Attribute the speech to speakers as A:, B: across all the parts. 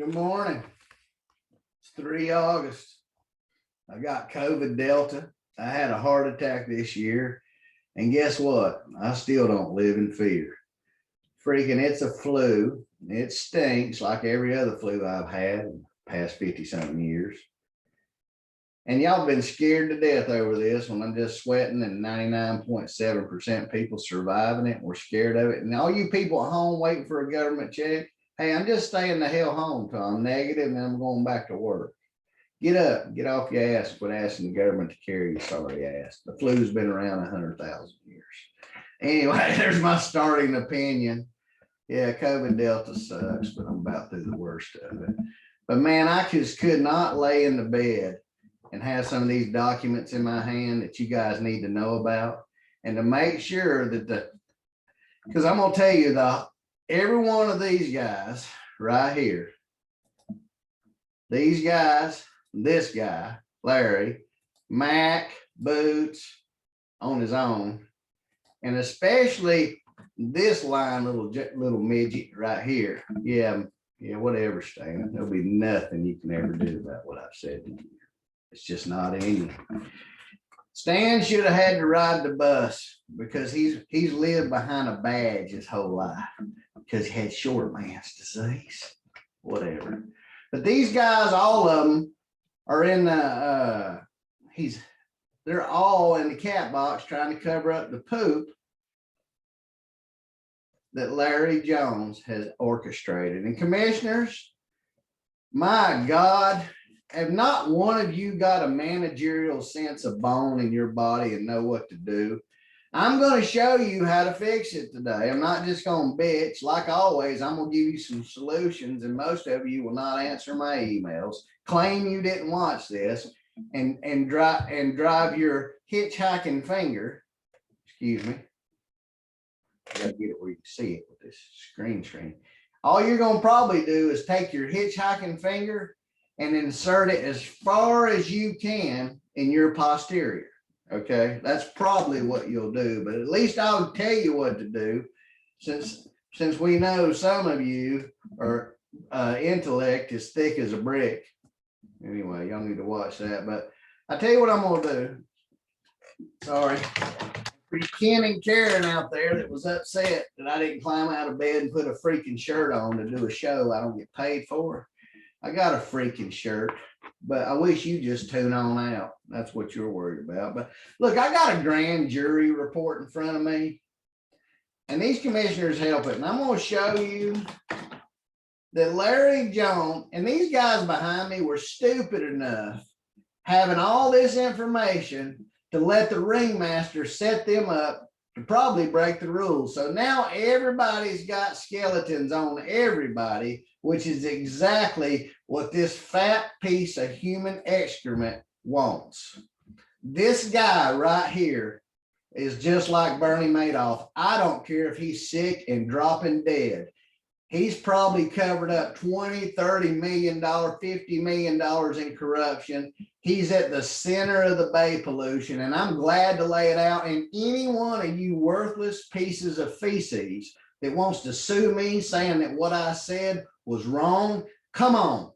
A: Good morning. It's 3 August. I got COVID Delta. I had a heart attack this year. And guess what? I still don't live in fear. Freaking, it's a flu. It stinks like every other flu I've had in the past 50 something years. And y'all been scared to death over this when I'm just sweating and 99.7% people surviving it. We're scared of it. And all you people at home waiting for a government check, hey, I'm just staying the hell home till I'm negative and I'm going back to work. Get up, get off your ass, quit asking the government to carry your sorry ass. The flu's been around 100,000 years. Anyway, there's my starting opinion. Yeah, COVID Delta sucks, but I'm about through the worst of it. But man, I just could not lay in the bed and have some of these documents in my hand that you guys need to know about. And to make sure that because I'm going to tell you every one of these guys right here, these guys, this guy, Larry, Mac, Boots on his own, and especially this line, little midget right here. Yeah, whatever, Stan. There'll be nothing you can ever do about what I've said to you. It's just not in you. Stan should have had to ride the bus because he's lived behind a badge his whole life because he had short man's disease, whatever. But these guys, all of them are in they're all in the cat box trying to cover up the poop that Larry Jones has orchestrated. And commissioners, my God, have not one of you got a managerial sense of bone in your body and know what to do? I'm going to show you how to fix it today. I'm not just going to bitch. Like always, I'm going to give you some solutions, and most of you will not answer my emails, claim you didn't watch this, and drive your hitchhiking finger. Excuse me. I got to get it where you can see it with this screen. All you're going to probably do is take your hitchhiking finger and insert it as far as you can in your posterior. Okay, that's probably what you'll do, but at least I'll tell you what to do, since we know some of you are intellect as thick as a brick. Anyway, y'all need to watch that. But I tell you what I'm gonna do. Sorry for Ken and Karen out there that was upset that I didn't climb out of bed and put a freaking shirt on to do a show I don't get paid for. I got a freaking shirt, but I wish you just tune on out. That's what you're worried about. But look, I got a grand jury report in front of me, and these commissioners help it. And I'm going to show you that Larry Jones and these guys behind me were stupid enough, having all this information, to let the ringmaster set them up to probably break the rules. So now everybody's got skeletons on everybody, which is exactly what this fat piece of human excrement wants. This guy right here is just like Bernie Madoff. I don't care if he's sick and dropping dead. He's probably covered up 20, 30 million dollars, $50 million in corruption. He's at the center of the Bay pollution, and I'm glad to lay it out. And any one of you worthless pieces of feces that wants to sue me saying that what I said was wrong, come on.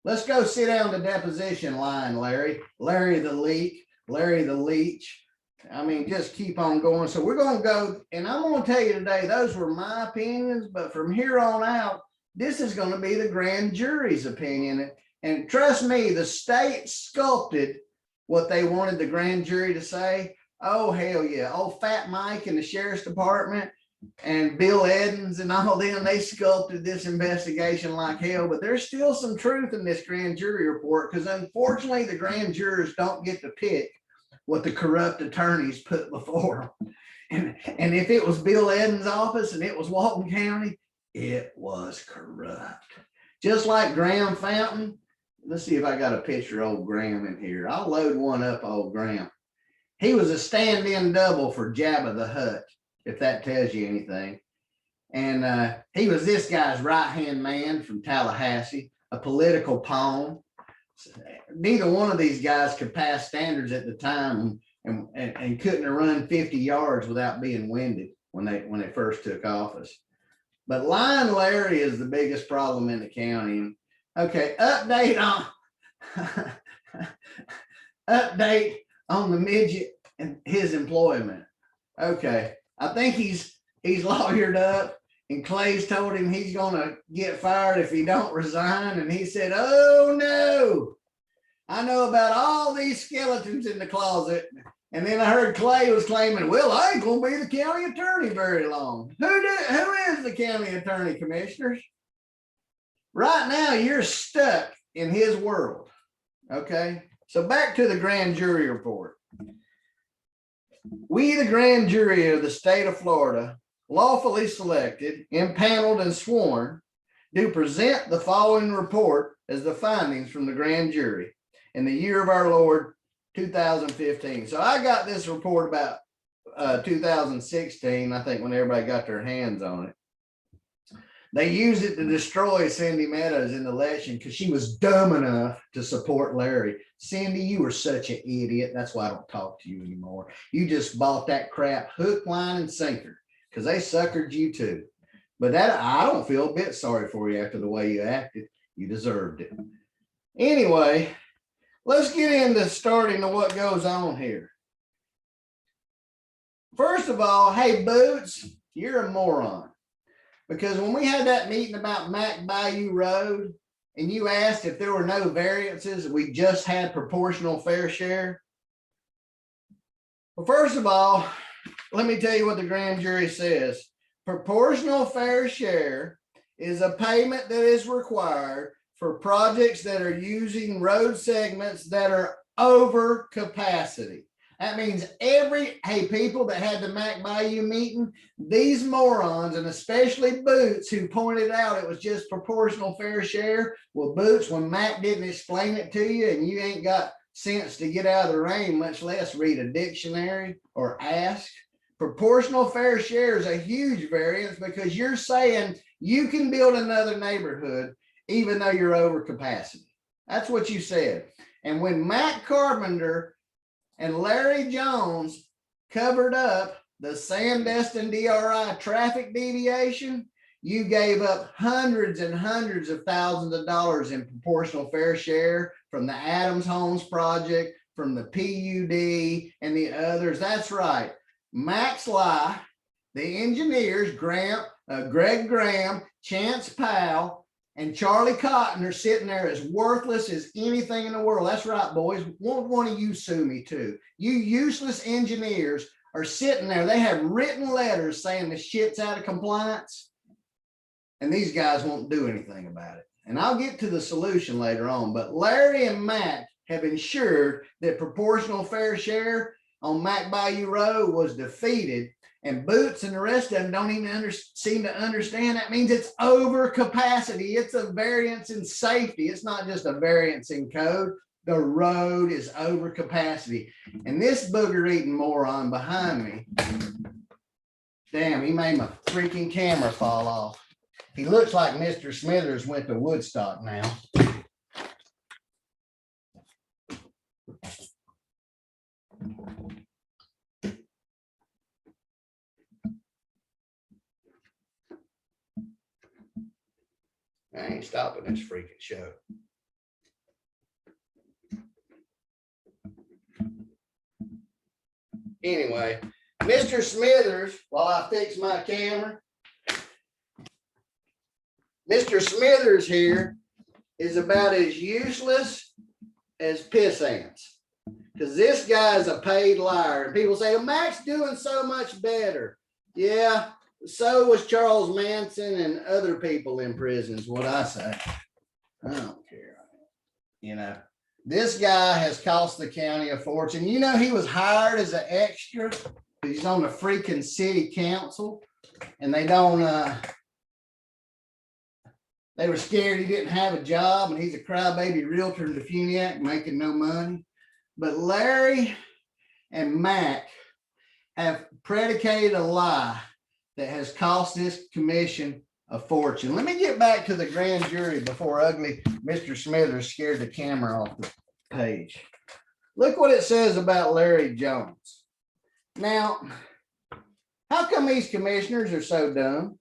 A: Let's go sit down the deposition line, Larry. Larry the leak, Larry the leech. I mean, just keep on going. So we're going to go, and I'm going to tell you today, those were my opinions, but from here on out, this is going to be the grand jury's opinion. And trust me, the state sculpted what they wanted the grand jury to say. Oh, hell yeah. Old Fat Mike in the sheriff's department and Bill Edens and all them, they sculpted this investigation like hell, but there's still some truth in this grand jury report, because unfortunately the grand jurors don't get to pick what the corrupt attorneys put before them. And if it was Bill Edens' office and it was Walton County, it was corrupt. Just like Graham Fountain. Let's see if I got a picture of old Graham in here. I'll load one up, old Graham. He was a stand-in double for Jabba the Hutt, if that tells you anything. And he was this guy's right-hand man from Tallahassee, a political pawn. Neither one of these guys could pass standards at the time, and couldn't have run 50 yards without being winded when they first took office. But Lying Larry is the biggest problem in the county. Okay, update on update on the midget and his employment. Okay, I think he's lawyered up, and Clay's told him he's gonna get fired if he don't resign, and he said, "Oh no, I know about all these skeletons in the closet." And then I heard Clay was claiming, "Well, I ain't gonna be the county attorney very long." Who is the county attorney, commissioners? Right now, you're stuck in his world. Okay, so back to the grand jury report. We, the grand jury of the state of Florida, lawfully selected, impaneled, and sworn, do present the following report as the findings from the grand jury in the year of our Lord 2015. So I got this report about 2016, I think, when everybody got their hands on it. They used it to destroy Cindy Meadows in the election because she was dumb enough to support Larry. Cindy, you were such an idiot. That's why I don't talk to you anymore. You just bought that crap hook, line, and sinker because they suckered you too. But that, I don't feel a bit sorry for you after the way you acted. You deserved it. Anyway, let's get into starting to what goes on here. First of all, hey, Boots, you're a moron. Because when we had that meeting about Mac Bayou Road, and you asked if there were no variances, we just had proportional fair share. Well, first of all, let me tell you what the grand jury says. Proportional fair share is a payment that is required for projects that are using road segments that are over capacity. That means hey, people that had the Mac Bayou meeting, these morons, and especially Boots, who pointed out it was just proportional fair share. Well, Boots, when Mac didn't explain it to you and you ain't got sense to get out of the rain, much less read a dictionary or ask, proportional fair share is a huge variance because you're saying you can build another neighborhood even though you're over capacity. That's what you said. And when Matt Carpenter and Larry Jones covered up the Sandestin DRI traffic deviation, you gave up hundreds and hundreds of thousands of dollars in proportional fair share from the Adams Homes project, from the PUD and the others. That's right. Max Lai, the engineers, Greg Graham, Chance Powell, and Charlie Cotton are sitting there as worthless as anything in the world. That's right, boys. Won't one of you sue me too? You useless engineers are sitting there. They have written letters saying the shit's out of compliance, and these guys won't do anything about it. And I'll get to the solution later on, but Larry and Mac have ensured that proportional fair share on Mac Bayou Road was defeated, and Boots and the rest of them don't even seem to understand that means it's over capacity. It's a variance in safety. It's not just a variance in code. The road is over capacity. And this booger eating moron behind me, damn, he made my freaking camera fall off. He looks like Mr. Smithers went to Woodstock now. I ain't stopping this freaking show. Anyway, Mr. Smithers, while I fix my camera, Mr. Smithers here is about as useless as piss ants, because this guy is a paid liar. And people say, oh, Mac's doing so much better. Yeah, so was Charles Manson and other people in prison, is what I say. I don't care. You know, this guy has cost the county a fortune. You know, he was hired as an extra. He's on the freaking city council, and they don't, they were scared he didn't have a job, and he's a crybaby realtor in Defuniak making no money. But Larry and Mac have predicated a lie that has cost this commission a fortune. Let me get back to the grand jury before ugly Mr. Smithers scared the camera off the page. Look what it says about Larry Jones. Now, how come these commissioners are so dumb?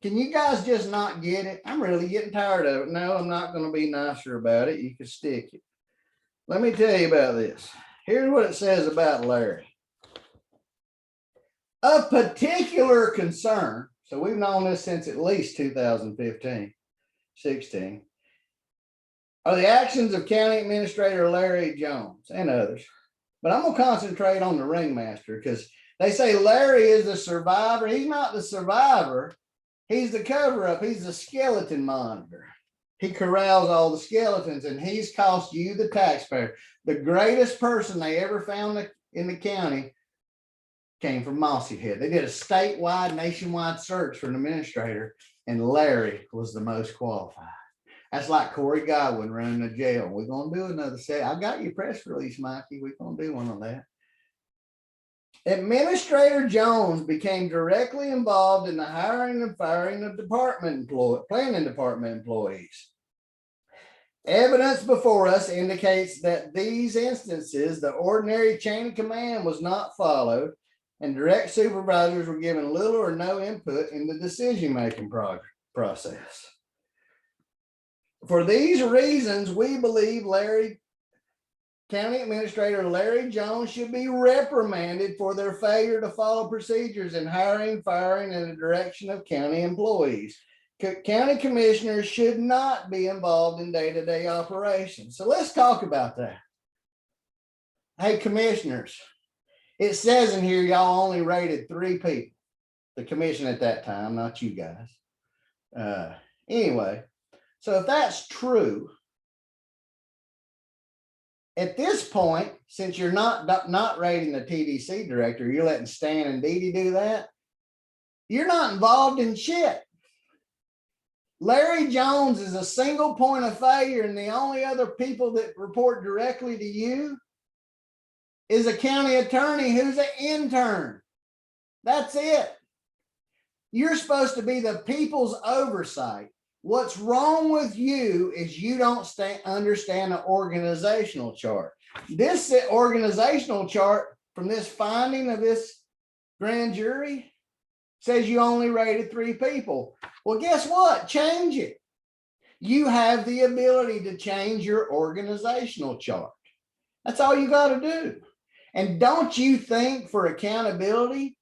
A: Can you guys just not get it? I'm really getting tired of it. No, I'm not going to be nicer about it. You can stick it. Let me tell you about this. Here's what it says about Larry. Of particular concern, so we've known this since at least 2015, 16, are the actions of County Administrator Larry Jones and others. But I'm going to concentrate on the ringmaster because they say Larry is the survivor. He's not the survivor. He's the cover-up. He's the skeleton monitor. He corrals all the skeletons, and he's cost you, the taxpayer. The greatest person they ever found in the county came from Mossy Head. They did a statewide, nationwide search for an administrator, and Larry was the most qualified. That's like Corey Godwin running a jail. We're going to do another set. I got your press release, Mikey. We're going to do one on that. Administrator Jones became directly involved in the hiring and firing of planning department employees. Evidence before us indicates that these instances, the ordinary chain of command was not followed, and direct supervisors were given little or no input in the decision-making process. For these reasons, we believe County Administrator Larry Jones should be reprimanded for their failure to follow procedures in hiring, firing, and the direction of county employees. County commissioners should not be involved in day-to-day operations. So let's talk about that. Hey, commissioners, it says in here y'all only rated 3 people. The commission at that time, not you guys. Anyway, so if that's true, at this point, since you're not rating the TDC director, you're letting Stan and Dee Dee do that, you're not involved in shit. Larry Jones is a single point of failure, and the only other people that report directly to you is a county attorney who's an intern. That's it. You're supposed to be the people's oversight. What's wrong with you is you don't understand the organizational chart. This organizational chart from this finding of this grand jury says you only rated 3 people. Well, guess what? Change it. You have the ability to change your organizational chart. That's all you got to do. And don't you think for accountability,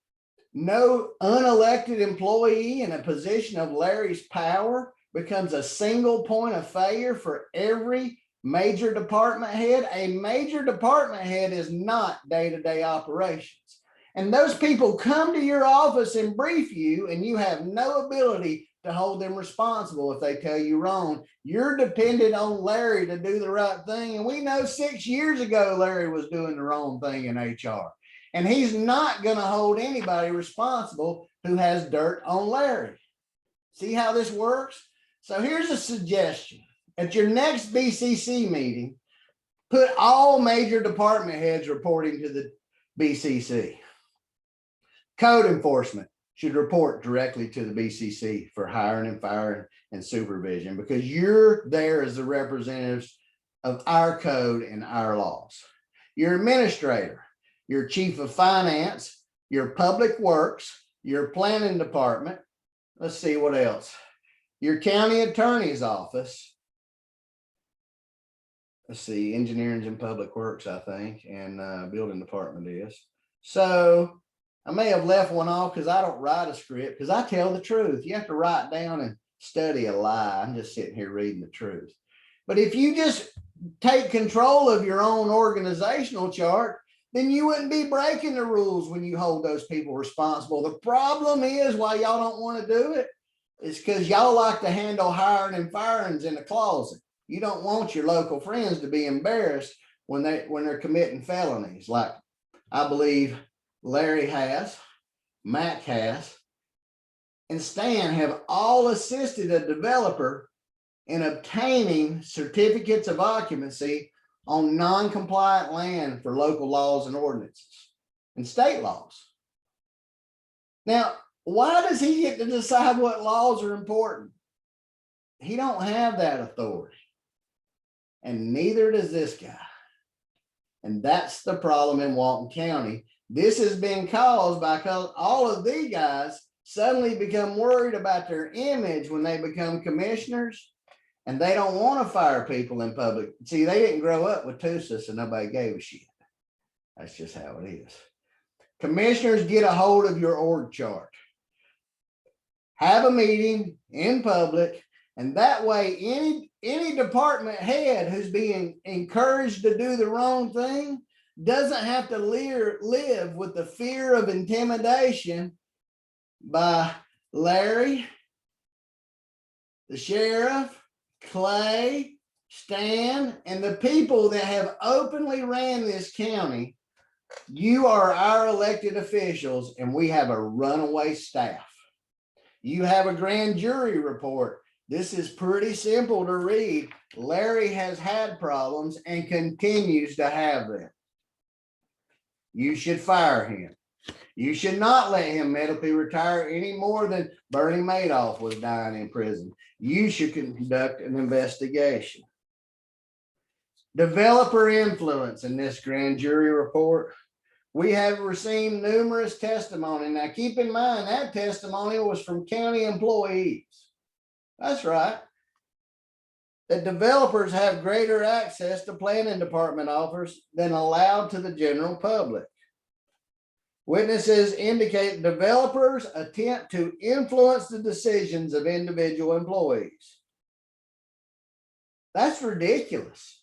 A: no unelected employee in a position of Larry's power becomes a single point of failure for every major department head? A major department head is not day-to-day operations. And those people come to your office and brief you, and you have no ability to hold them responsible if they tell you wrong. You're dependent on Larry to do the right thing. And we know 6 years ago, Larry was doing the wrong thing in HR. And he's not going to hold anybody responsible who has dirt on Larry. See how this works? So here's a suggestion. At your next BCC meeting, put all major department heads reporting to the BCC. Code enforcement should report directly to the BCC for hiring and firing and supervision, because you're there as the representatives of our code and our laws. Your administrator, your chief of finance, your public works, your planning department. Let's see what else. Your county attorney's office. Let's see, engineering and public works, I think, and building department is. So I may have left one off because I don't write a script, because I tell the truth. You have to write down and study a lie. I'm just sitting here reading the truth. But if you just take control of your own organizational chart, then you wouldn't be breaking the rules when you hold those people responsible. The problem is why y'all don't want to do it is because y'all like to handle hiring and firings in the closet. You don't want your local friends to be embarrassed when they're committing felonies, like I believe Larry has, Mac has, and Stan have all assisted a developer in obtaining certificates of occupancy on non-compliant land for local laws and ordinances and state laws. Now, why does he get to decide what laws are important? He don't have that authority, and neither does this guy. And that's the problem in Walton County. This has been caused by all of these guys suddenly become worried about their image when they become commissioners, and they don't want to fire people in public. See, they didn't grow up with TUSIS and nobody gave a shit. That's just how it is. Commissioners, get a hold of your org chart. Have a meeting in public, and that way any department head who's being encouraged to do the wrong thing doesn't have to live with the fear of intimidation by Larry, the sheriff, Clay, Stan, and the people that have openly ran this county. You are our elected officials, and we have a runaway staff. You have a grand jury report. This is pretty simple to read. Larry has had problems and continues to have them. You should fire him. You should not let him medically retire any more than Bernie Madoff was dying in prison. You should conduct an investigation. Developer influence in this grand jury report. We have received numerous testimony. Now, keep in mind that testimony was from county employees. That's right. The developers have greater access to planning department offers than allowed to the general public. Witnesses indicate developers attempt to influence the decisions of individual employees. That's ridiculous.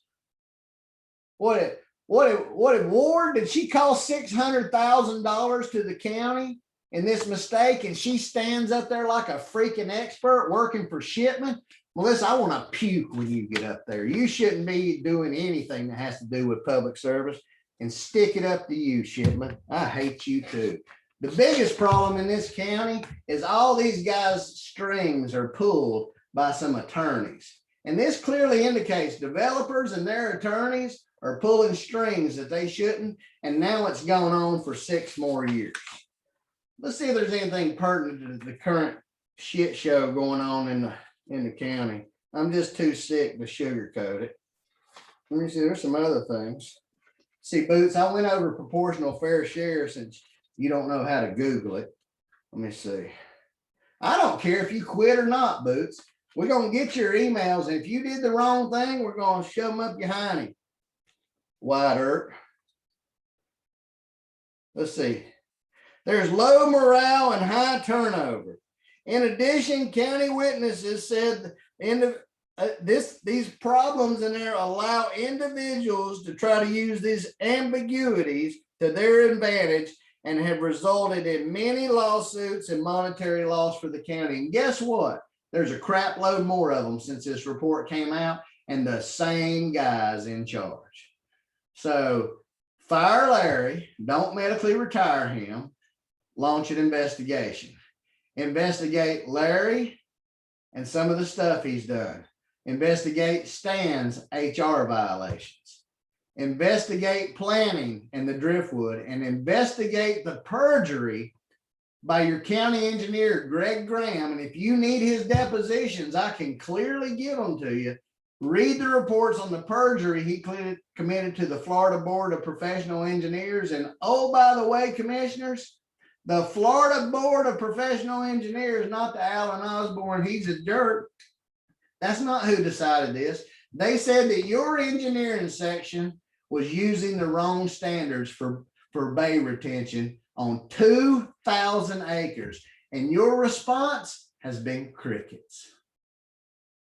A: What Ward, did she cost $600,000 to the county in this mistake, and she stands up there like a freaking expert working for Shipman? Melissa, I want to puke when you get up there. You shouldn't be doing anything that has to do with public service, and stick it up to you, Shipman. I hate you too. The biggest problem in this county is all these guys' strings are pulled by some attorneys. And this clearly indicates developers and their attorneys are pulling strings that they shouldn't. And now it's going on for 6 more years. Let's see if there's anything pertinent to the current shit show going on in the county. I'm just too sick to sugarcoat it. Let me see, there's some other things. See, Boots, I went over proportional fair share since you don't know how to Google it. Let me see. I don't care if you quit or not, Boots. We're going to get your emails. And if you did the wrong thing, we're going to shove them up your hiney. White Earth. Let's see. There's low morale and high turnover. In addition, county witnesses said these problems in there allow individuals to try to use these ambiguities to their advantage and have resulted in many lawsuits and monetary loss for the county. And guess what? There's a crap load more of them since this report came out, and the same guys in charge. So fire Larry, don't medically retire him, launch an investigation. Investigate Larry and some of the stuff he's done. Investigate Stan's HR violations. Investigate planning and the driftwood, and investigate the perjury by your county engineer, Greg Graham. And if you need his depositions, I can clearly give them to you. Read the reports on the perjury he committed to the Florida Board of Professional Engineers. And oh, by the way, commissioners, the Florida Board of Professional Engineers, not the Alan Osborne, he's a jerk. That's not who decided this. They said that your engineering section was using the wrong standards for bay retention on 2,000 acres. And your response has been crickets.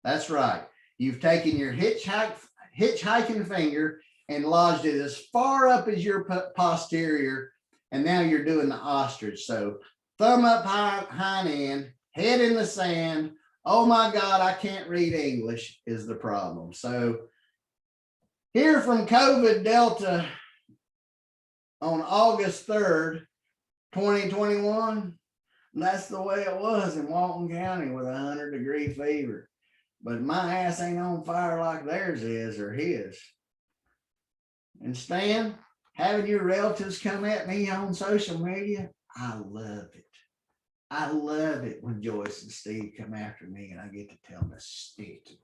A: That's right. You've taken your hitchhiking finger and lodged it as far up as your posterior, and now you're doing the ostrich. So thumb up, hind end, head in the sand. Oh my God, I can't read English is the problem. So here from COVID Delta on August 3rd, 2021, that's the way it was in Walton County with 100-degree fever. But my ass ain't on fire like theirs is, or his. And Stan, having your relatives come at me on social media, I love it. I love it when Joyce and Steve come after me and I get to tell them to stick it.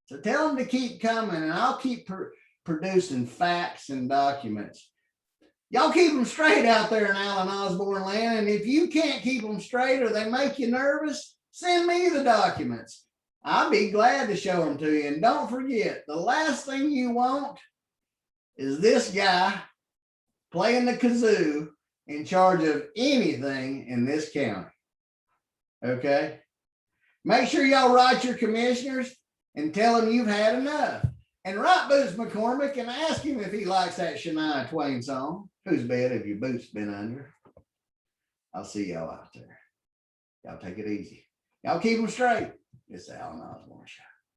A: So tell them to keep coming, and I'll keep producing facts and documents. Y'all keep them straight out there in Alan Osborne land. And if you can't keep them straight or they make you nervous, send me the documents. I'll be glad to show them to you. And don't forget, the last thing you want is this guy playing the kazoo in charge of anything in this county. Okay? Make sure y'all write your commissioners and tell them you've had enough. And write Boots McCormick and ask him if he likes that Shania Twain song. Whose bed have your boots been under? I'll see y'all out there. Y'all take it easy. Y'all keep them straight. It's the Alan Osborne Show.